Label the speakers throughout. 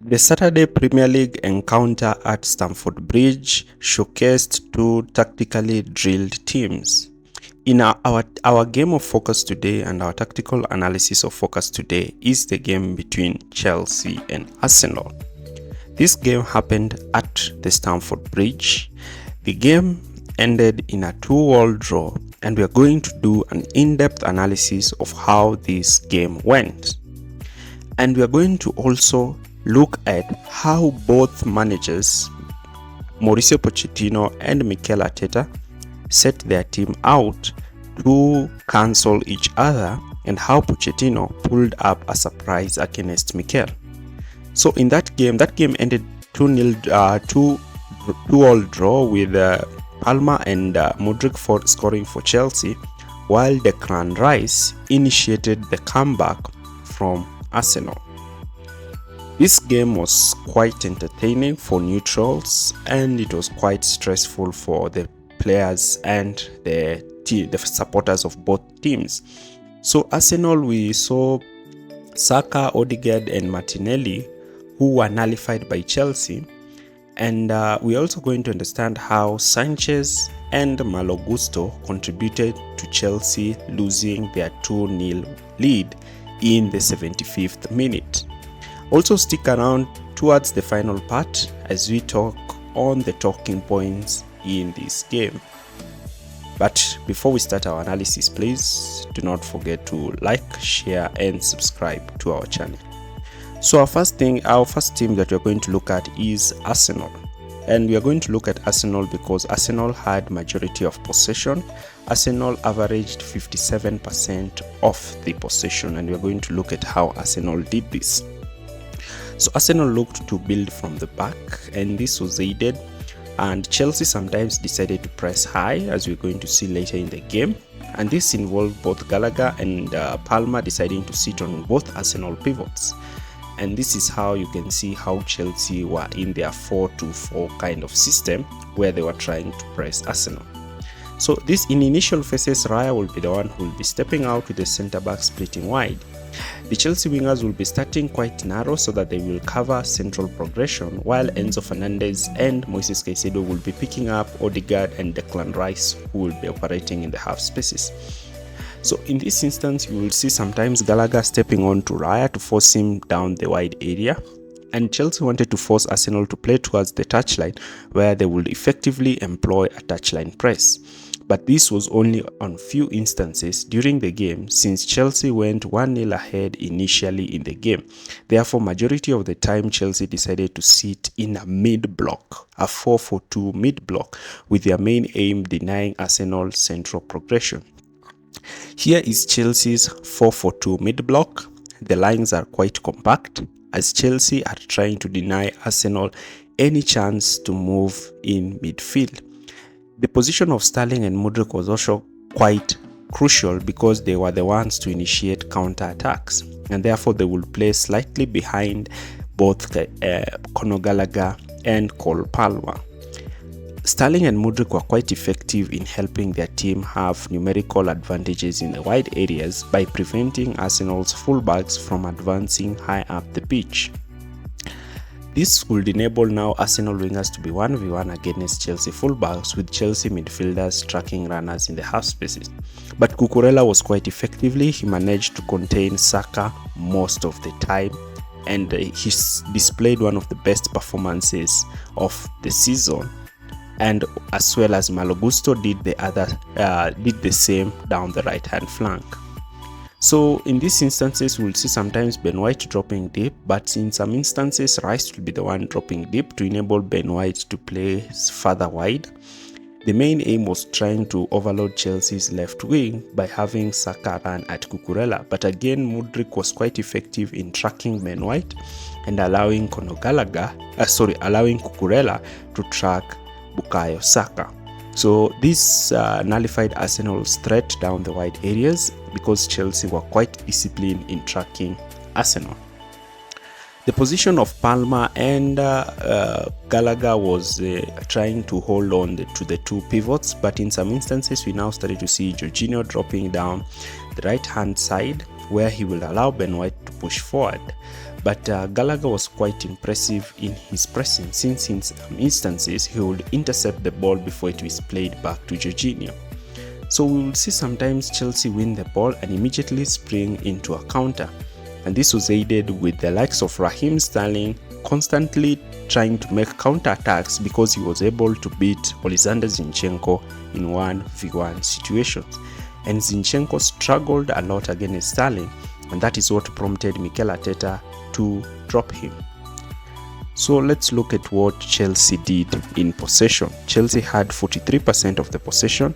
Speaker 1: The Saturday Premier League encounter at Stamford Bridge showcased two tactically drilled teams. In our game of focus today and our tactical analysis of focus today is the game between Chelsea and Arsenal. This game happened at the Stamford Bridge. The game ended in a 2-2 draw, and we are going to do an in-depth analysis of how this game went. And we are going to also look at how both managers, Mauricio Pochettino and Mikel Arteta, set their team out to cancel each other, and how Pochettino pulled up a surprise against Mikel. So in that game ended 2-2 draw with Palmer and Mudryk for scoring for Chelsea, while Declan Rice initiated the comeback from Arsenal. This game was quite entertaining for neutrals, and it was quite stressful for the players and the supporters of both teams. So Arsenal, we saw Saka, Odegaard and Martinelli, who were nullified by Chelsea, and we're also going to understand how Sanchez and Malo Gusto contributed to Chelsea losing their 2-0 lead in the 75th minute. Also stick around towards the final part as we talk on the talking points in this game. But before we start our analysis, please do not forget to like, share and subscribe to our channel. So our first team that we're going to look at is Arsenal. And we are going to look at Arsenal because Arsenal had majority of possession. Arsenal averaged 57% of the possession, and we are going to look at how Arsenal did this. So Arsenal looked to build from the back, and this was aided, and Chelsea sometimes decided to press high, as we're going to see later in the game, and this involved both Gallagher and Palmer deciding to sit on both Arsenal pivots. And this is how you can see how Chelsea were in their 4-2-4 kind of system where they were trying to press Arsenal. So this in initial phases, Raya will be the one who will be stepping out with the centre back splitting wide. The Chelsea wingers will be starting quite narrow so that they will cover central progression, while Enzo Fernandez and Moises Caicedo will be picking up Odegaard and Declan Rice, who will be operating in the half spaces. So in this instance, you will see sometimes Gallagher stepping on to Raya to force him down the wide area, and Chelsea wanted to force Arsenal to play towards the touchline where they would effectively employ a touchline press. But this was only on few instances during the game, since Chelsea went 1-0 ahead initially in the game. Therefore, majority of the time Chelsea decided to sit in a mid-block, a 4-4-2 mid-block, with their main aim denying Arsenal central progression. Here is Chelsea's 4-4-2 mid-block. The lines are quite compact, as Chelsea are trying to deny Arsenal any chance to move in midfield. The position of Sterling and Mudryk was also quite crucial because they were the ones to initiate counter-attacks, and therefore they will play slightly behind both Conor Gallagher and Cole Palmer. Sterling and Mudryk were quite effective in helping their team have numerical advantages in the wide areas by preventing Arsenal's fullbacks from advancing high up the pitch. This would enable now Arsenal wingers to be 1v1 against Chelsea fullbacks, with Chelsea midfielders tracking runners in the half spaces. But Cucurella was quite effectively, he managed to contain Saka most of the time, and he displayed one of the best performances of the season. And as well as Malo Gusto did the same down the right hand flank. So in these instances, we'll see sometimes Ben White dropping deep, but in some instances Rice will be the one dropping deep to enable Ben White to play further wide. The main aim was trying to overload Chelsea's left wing by having Saka run at Cucurella, but again Mudryk was quite effective in tracking Ben White and allowing Cucurella to track Bukayo Saka. So this nullified Arsenal's threat down the wide areas because Chelsea were quite disciplined in tracking Arsenal. The position of Palmer and Gallagher was trying to hold on to the two pivots, but in some instances we now started to see Jorginho dropping down the right hand side, where he will allow Ben White to push forward. But Gallagher was quite impressive in his pressing, since in some instances he would intercept the ball before it was played back to Jorginho. So we will see sometimes Chelsea win the ball and immediately spring into a counter. And this was aided with the likes of Raheem Sterling constantly trying to make counter-attacks because he was able to beat Alexander Zinchenko in 1v1 situations. And Zinchenko struggled a lot against Sterling, and that is what prompted Mikel Arteta to drop him. So let's look at what Chelsea did in possession. Chelsea had 43% of the possession.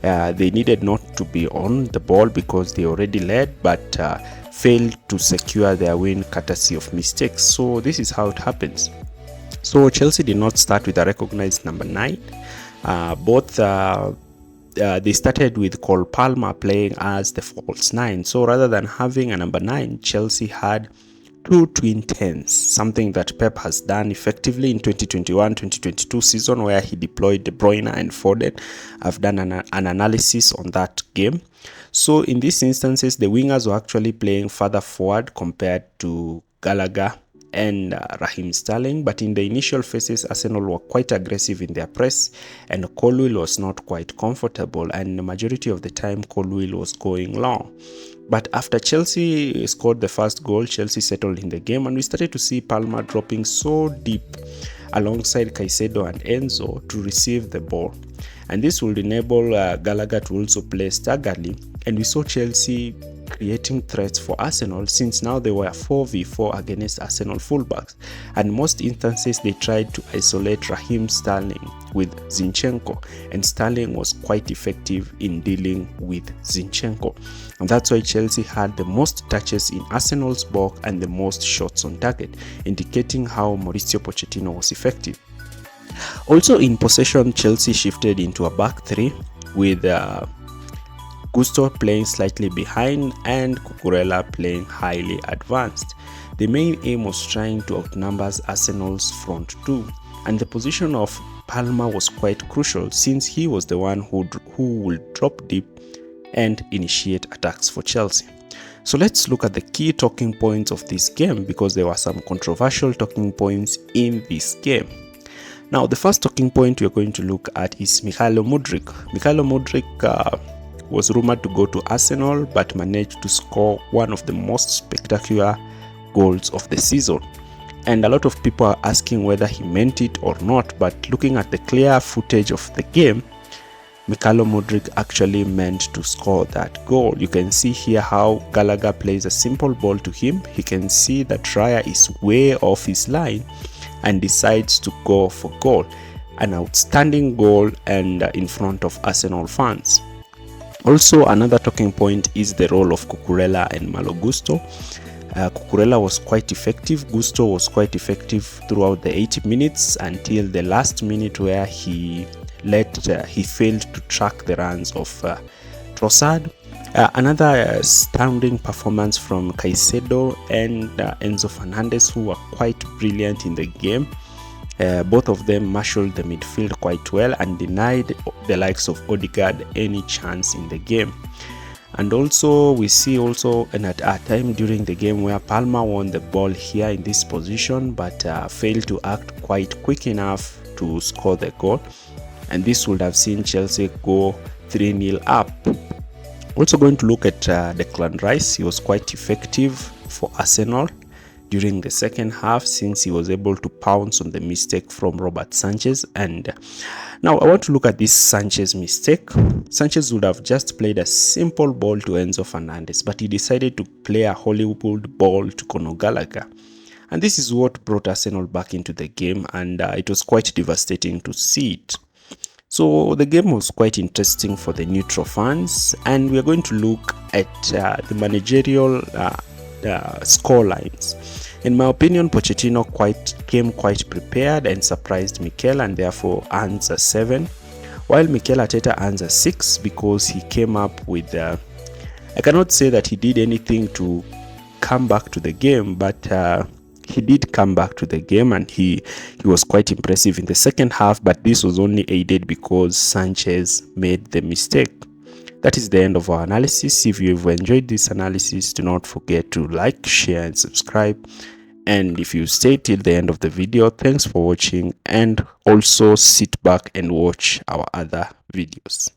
Speaker 1: They needed not to be on the ball because they already led, but failed to secure their win courtesy of mistakes. So this is how it happens. So Chelsea did not start with a recognized number 9. They started with Cole Palmer playing as the false 9. So rather than having a number 9, Chelsea had 2 twin 10s, something that Pep has done effectively in 2021-2022 season, where he deployed De Bruyne and Foden. I've done an analysis on that game. So in these instances, the wingers were actually playing further forward compared to Gallagher and Raheem Sterling, but in the initial phases, Arsenal were quite aggressive in their press, and Colwill was not quite comfortable, and the majority of the time Colwill was going long. But after Chelsea scored the first goal, Chelsea settled in the game, and we started to see Palmer dropping so deep alongside Caicedo and Enzo to receive the ball. And this would enable Gallagher to also play staggerly, and we saw Chelsea creating threats for Arsenal, since now they were 4v4 against Arsenal fullbacks, and most instances they tried to isolate Raheem Sterling with Zinchenko, and Sterling was quite effective in dealing with Zinchenko, and that's why Chelsea had the most touches in Arsenal's box and the most shots on target, indicating how Mauricio Pochettino was effective. Also in possession, Chelsea shifted into a back 3 with Gusto playing slightly behind and Cucurella playing highly advanced. The main aim was trying to outnumber Arsenal's front 2, and the position of Palmer was quite crucial, since he was the one who would drop deep and initiate attacks for Chelsea. So let's look at the key talking points of this game, because there were some controversial talking points in this game. Now, the first talking point we are going to look at is Mykhailo Mudryk. Mykhailo Mudryk was rumored to go to Arsenal, but managed to score one of the most spectacular goals of the season. And a lot of people are asking whether he meant it or not, but looking at the clear footage of the game, Mykhailo Mudryk actually meant to score that goal. You can see here how Gallagher plays a simple ball to him. He can see that Raya is way off his line and decides to go for goal. An outstanding goal, and in front of Arsenal fans. Also, another talking point is the role of Cucurella and Malo Gusto. Cucurella was quite effective. Gusto was quite effective throughout the 80 minutes until the last minute, where he failed to track the runs of Trossard. Another astounding performance from Caicedo and Enzo Fernandez, who were quite brilliant in the game. Both of them marshaled the midfield quite well and denied the likes of Odegaard any chance in the game. And also we see also at a time during the game where Palmer won the ball here in this position, but failed to act quite quick enough to score the goal, and this would have seen Chelsea go 3-0 up. Also going to look at Declan Rice. He was quite effective for Arsenal during the second half, since he was able to pounce on the mistake from Robert Sanchez. And now I want to look at this Sanchez mistake. Sanchez would have just played a simple ball to Enzo Fernandez, but he decided to play a Hollywood ball to Conor Gallagher. And this is what brought Arsenal back into the game, and it was quite devastating to see it. So the game was quite interesting for the neutral fans, and we are going to look at the managerial score lines. In my opinion, Pochettino came quite prepared and surprised Mikel, and therefore earns a 7, while Mikel Arteta earns a 6 because he came up with I cannot say that he did anything to come back to the game, but he did come back to the game, and he was quite impressive in the second half, but this was only aided because Sanchez made the mistake. That is the end of our analysis. If you've enjoyed this analysis, do not forget to like, share, and subscribe. And if you stay till the end of the video, thanks for watching, and also sit back and watch our other videos.